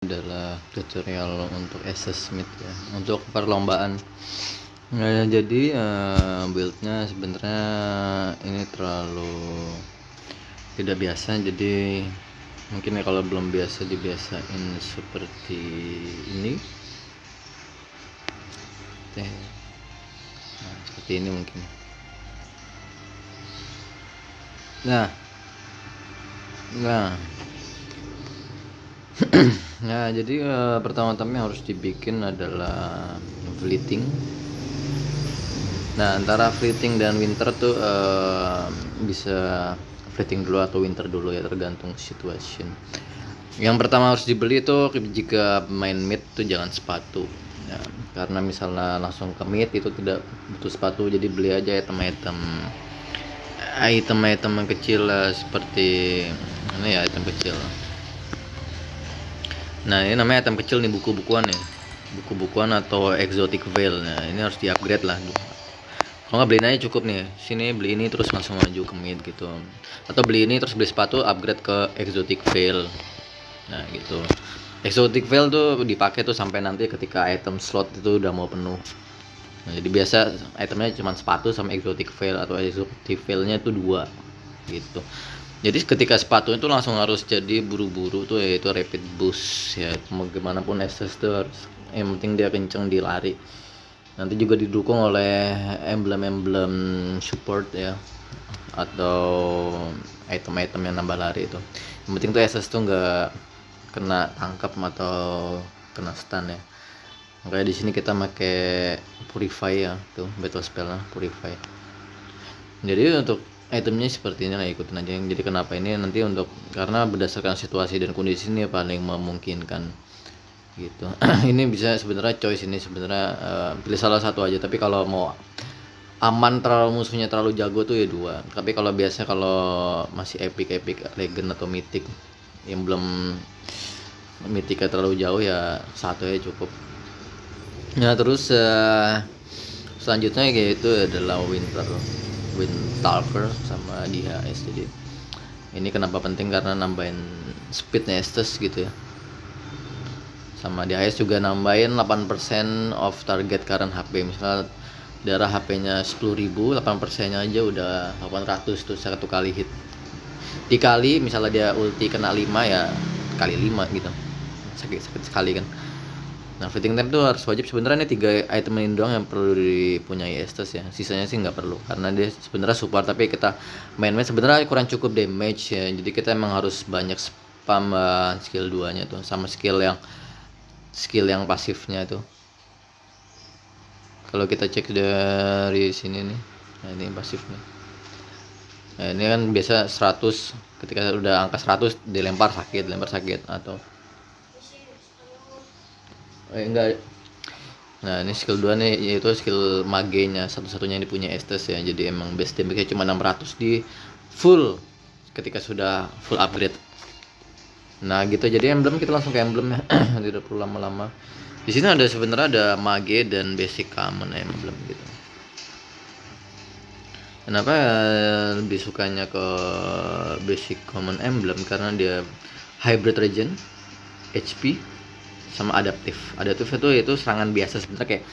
adalah tutorial untuk SS Smith ya, untuk perlombaan. Nah, jadi buildnya sebenarnya ini terlalu tidak biasa, jadi mungkin ya kalau belum biasa dibiasain seperti ini. Nah, seperti ini mungkin. Nah nah jadi pertama-tama harus dibikin adalah fleeting. Nah, antara fleeting dan winter tuh bisa fleeting dulu atau winter dulu ya, tergantung situation. Yang pertama harus dibeli itu jika main mid tuh jangan sepatu ya, karena misalnya langsung ke mid itu tidak butuh sepatu, jadi beli aja item-item yang kecil lah, seperti ini ya, item kecil. Nah, ini namanya item kecil nih, buku-bukuan ya, buku-bukuan atau exotic veil. Nah, ini harus di upgrade lah. Kalau nggak, beliin aja cukup nih, sini beli ini terus langsung maju ke mid gitu, atau beli ini terus beli sepatu upgrade ke exotic veil. Nah gitu, exotic veil tuh dipakai tuh sampai nanti ketika item slot itu udah mau penuh. Nah, jadi biasa itemnya cuma sepatu sama exotic veil, atau exotic veilnya itu 2 gitu. Jadi ketika sepatu itu langsung harus jadi buru-buru tuh, yaitu rapid boost ya, gimana pun SS tuh harus, yang penting dia kenceng di lari. Nanti juga didukung oleh emblem-emblem support ya, atau item-item yang nambah lari itu. Yang penting tuh SS tuh nggak kena tangkap atau kena stun ya. Makanya di sini kita pakai purify ya, tuh battle spellnya purify. Jadi untuk itemnya seperti ini lah, ikutin aja. Jadi kenapa ini nanti untuk, karena berdasarkan situasi dan kondisi ini paling memungkinkan gitu. Ini bisa sebenarnya choice ini sebenarnya pilih salah satu aja, tapi kalau mau aman, terlalu musuhnya terlalu jago tuh ya 2. Tapi kalau biasa, kalau masih epic legend atau mythic yang belum mythicnya terlalu jauh ya 1 ya cukup. Nah, terus selanjutnya yaitu adalah Windtalker sama DHS. Jadi ini kenapa penting, karena nambahin speednya Estes gitu ya. Sama DHS juga nambahin 8% of target current HP. Misalnya darah HP-nya 10.000, 8%-nya aja udah 800 tuh satu kali hit. Dikali misalnya dia ulti kena 5 ya, kali 5 gitu. Sakit sekali kan. Nah, fitting time tuh harus wajib. Sebenarnya ini 3 item ini doang yang perlu dipunyai Estes ya. Sisanya sih nggak perlu, karena dia sebenarnya support, tapi kita main sebenarnya kurang cukup damage ya. Jadi kita emang harus banyak spam skill 2-nya tuh, sama skill yang pasifnya tuh. Kalau kita cek dari sini nih, nah ini pasifnya. Nah, ini kan biasa 100, ketika udah angka 100 dilempar sakit, atau enggak. Nah, ini skill 2 nih, yaitu skill magenya satu-satunya yang dipunya Estes ya. Jadi emang base damage-nya cuma 600 di full ketika sudah full upgrade. Nah gitu, jadi emblem kita langsung ke emblemnya. Tidak perlu lama-lama. Di sini ada sebenarnya ada mage dan basic common emblem gitu. Kenapa lebih sukanya ke basic common emblem? Karena dia hybrid regen, HP, sama adaptif. Adaptif itu serangan biasa sebenarnya, kayak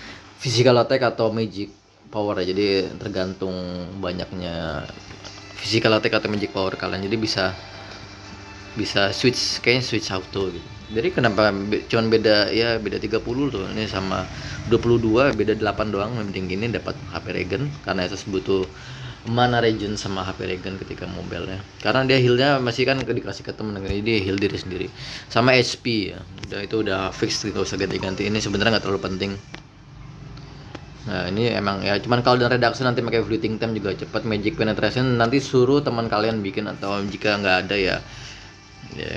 physical attack atau magic power ya. Jadi tergantung banyaknya physical attack atau magic power kalian. Jadi bisa switch, kayaknya switch auto gitu. Jadi kenapa cuman beda 30 tuh, ini sama 22 beda 8 doang. Yang penting gini dapat HP regen, karena itu butuh mana regen sama HP regen ketika mobile ya. Karena dia healnya masih kan dikasih ke temen, jadi heal diri sendiri. Sama HP ya, itu udah fix, gak usah ganti-ganti. Ini sebenarnya nggak terlalu penting. Nah, ini emang ya cuman kalau dan redaksi nanti pakai fleeting time juga cepat. Magic penetration nanti suruh teman kalian bikin, atau jika nggak ada ya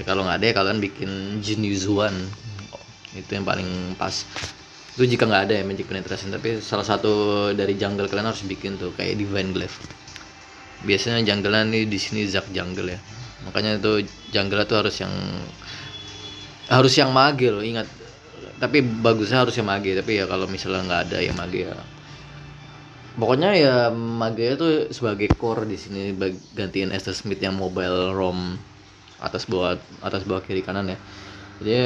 kalau nggak ada ya kalian bikin Jinyuzuan, itu yang paling pas. Itu jika nggak ada ya magic penetration, tapi salah satu dari jungle kalian harus bikin tuh, kayak Divine Glaive. Biasanya jungle-nya nih di sini Zac jungle ya, makanya itu jungle tuh harus yang mage loh, ingat. Tapi bagusnya harus yang mage, tapi ya kalau misalnya nggak ada yang mage ya pokoknya ya mage itu sebagai core di sini, gantiin Estes Smith yang mobile ROM atas bawah kiri kanan ya. Jadi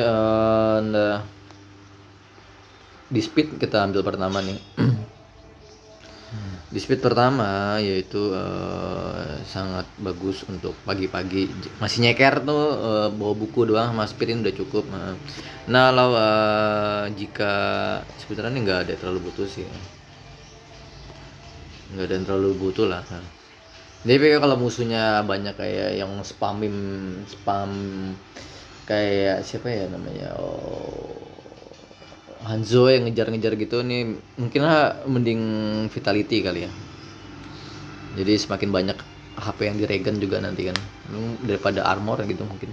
di speed kita ambil pertama nih. Di speed pertama yaitu sangat bagus untuk pagi-pagi masih nyeker tuh, bawa buku doang sama speed ini udah cukup. Nah kalau jika sebenarnya nggak ada terlalu butuh sih, nggak ada yang terlalu butuh lah. Jadi kalau musuhnya banyak kayak yang spam kayak siapa ya namanya, Hanzo yang ngejar-ngejar gitu nih, mungkin lah mending Vitality kali ya. Jadi semakin banyak HP yang diregen juga nanti kan, daripada armor gitu. Mungkin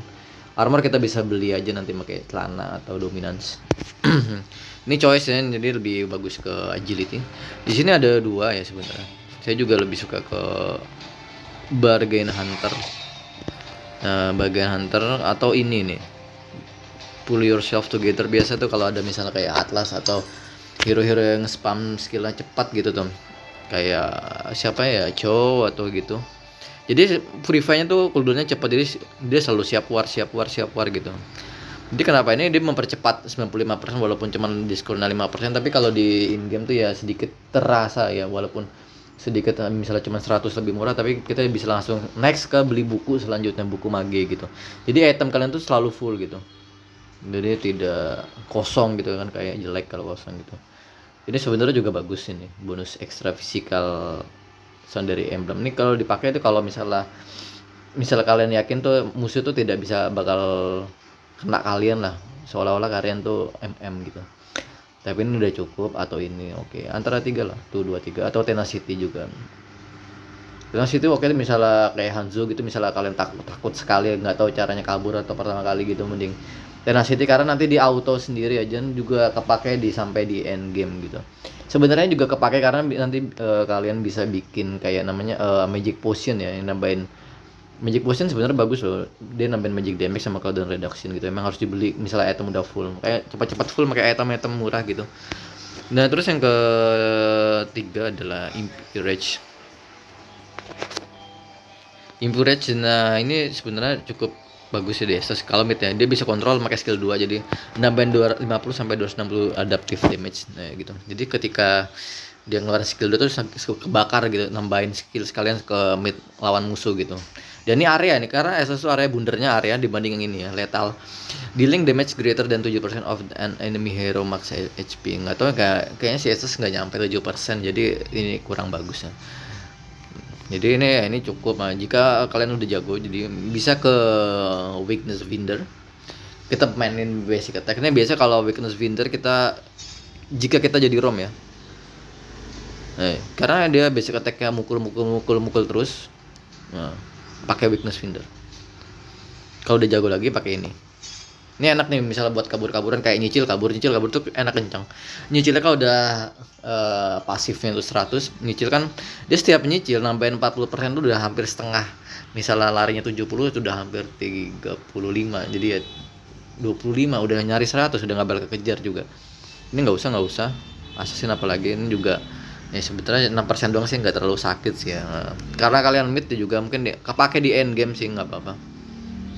armor kita bisa beli aja nanti pakai celana atau dominance. Ini choice ya, jadi lebih bagus ke agility. Di sini ada dua ya sebenarnya. Saya juga lebih suka ke bargain hunter. Bargain hunter atau ini nih, pull yourself together. Biasa tuh kalau ada misalnya kayak Atlas atau hero-hero yang spam skillnya cepat gitu tuh, kayak siapa ya, Chow atau gitu. Jadi purify-nya tuh cooldownnya cepat, jadi dia selalu siap war gitu. Jadi kenapa ini dia mempercepat 95% walaupun cuma diskonnya 5%, tapi kalau di in game tuh ya sedikit terasa ya, walaupun sedikit misalnya cuma 100 lebih murah, tapi kita bisa langsung next ke beli buku selanjutnya, buku mage gitu. Jadi item kalian tuh selalu full gitu. Jadi tidak kosong gitu kan, kayak jelek kalau kosong gitu. Ini sebenarnya juga bagus ini, bonus ekstra fisikal sound dari emblem. Ini kalau dipakai itu kalau misalnya kalian yakin tuh musuh tuh tidak bisa bakal kena kalian lah, seolah-olah kalian tuh gitu. Tapi ini udah cukup, atau ini oke. Antara 3 lah, tuh 2 3 atau tenacity juga. Tenacity oke, misalnya kayak Hanzo gitu, misalnya kalian takut sekali nggak tahu caranya kabur atau pertama kali gitu, mending Tenacity karena nanti di auto sendiri aja, juga kepake sampai di end game gitu. Sebenarnya juga kepake karena nanti kalian bisa bikin kayak namanya magic potion ya, yang nambahin magic potion. Sebenarnya bagus loh, dia nambahin magic damage sama cooldown reduction gitu. Emang harus dibeli misalnya item udah full, kayak cepat-cepat full pakai item murah gitu. Nah terus yang ketiga adalah Impurage. Nah ini sebenarnya cukup bagus ya di SS kalau mid ya, dia bisa kontrol pakai skill 2, jadi nambahin 250 sampai 260 adaptive damage. Nah gitu, jadi ketika dia ngeluarin skill 2 tuh kebakar gitu, nambahin skill sekalian ke mid lawan musuh gitu. Dan ini area nih, karena SS itu area bundernya area dibanding yang ini ya, lethal, dealing damage greater than 7% of an enemy hero max HP. Nggak tahu kayaknya si SS nggak nyampe 7%, jadi ini kurang bagus ya. Jadi ini cukup. Nah, jika kalian udah jago, jadi bisa ke weakness Winder. Kita mainin basic attack-nya. Biasa kalau weakness Winder jika kita jadi rom ya. Karena dia basic attack-nya mukul terus. Nah, pakai weakness Winder. Kalau udah jago lagi pakai ini. Ini enak nih misalnya buat kabur-kaburan, kayak nyicil kabur tuh enak kencang. Nyicilnya kalau udah pasifnya tuh 100, nyicil kan dia setiap nyicil nambahin 40% tuh udah hampir setengah. Misalnya larinya 70 itu udah hampir 35. Jadi ya 25 udah nyari 100, udah nggak bakal kekejar juga. Ini nggak usah. Assassin apalagi ini juga ya sebetulnya 6% doang sih, nggak terlalu sakit sih ya. Karena kalian mid juga mungkin kepake di end game sih, nggak apa-apa.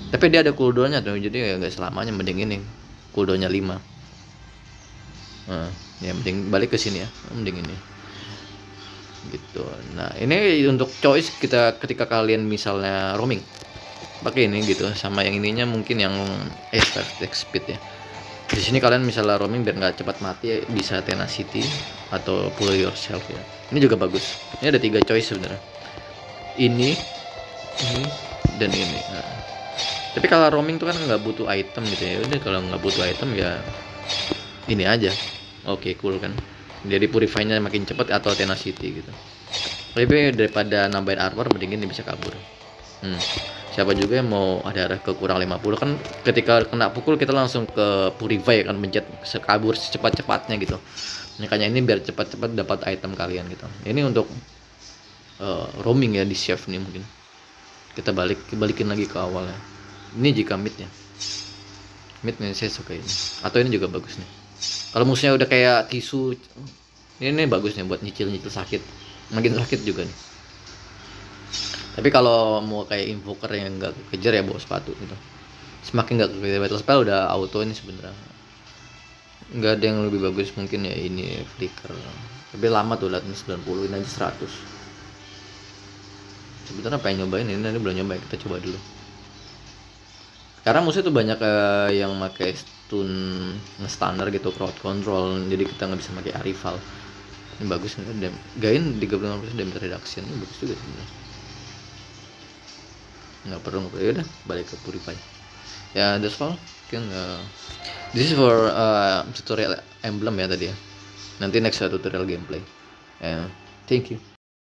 Tapi dia ada cooldownnya tuh, jadi ya nggak selamanya, mending ini cooldownnya 5. Ya mending balik ke sini ya, mending ini gitu. Nah ini untuk choice kita ketika kalian misalnya roaming pakai ini gitu, sama yang ininya mungkin yang attack speed ya. Di sini kalian misalnya roaming biar nggak cepat mati, bisa tenacity atau pull yourself ya. Ini juga bagus. Ini ada 3 choice sebenarnya. Ini dan ini. Nah, tapi kalau roaming tuh kan nggak butuh item gitu ya. Udah kalau nggak butuh item ya ini aja. Oke, cool kan. Jadi purify-nya makin cepat atau tenacity gitu. Tapi daripada nambahin armor mending ini bisa kabur. Siapa juga yang mau ada arah ke kurang 50 kan, ketika kena pukul kita langsung ke purify kan, mencet kabur secepat-cepatnya gitu. Makanya ini biar cepat-cepat dapat item kalian gitu. Ini untuk roaming ya, di save nih mungkin. Kita balikin lagi ke awalnya. Ini jika midnya. Mid nih saya suka ini. Atau ini juga bagus nih. Kalau musuhnya udah kayak tisu, ini bagus nih buat nyicil sakit. Makin sakit juga nih. Tapi kalau mau kayak invoker yang nggak kejar ya bawa sepatu gitu. semakin nggak ke battle spell udah auto ini sebenarnya. Nggak ada yang lebih bagus mungkin ya ini flicker, tapi lama tuh latnya 90, ini aja 100. Sebenarnya pengen nyobain ini, nanti belum nyobain, kita coba dulu. Karena musuh tuh banyak yang pakai stun standar gitu, crowd control, jadi kita nggak bisa pakai rival. Ini bagus nih, gain 35% damage reduction, ini bagus juga sebenarnya. Nggak perlu ya udah balik ke Purify. Ya that's all. This is for tutorial emblem ya tadi ya. Nanti next tutorial gameplay. Thank you.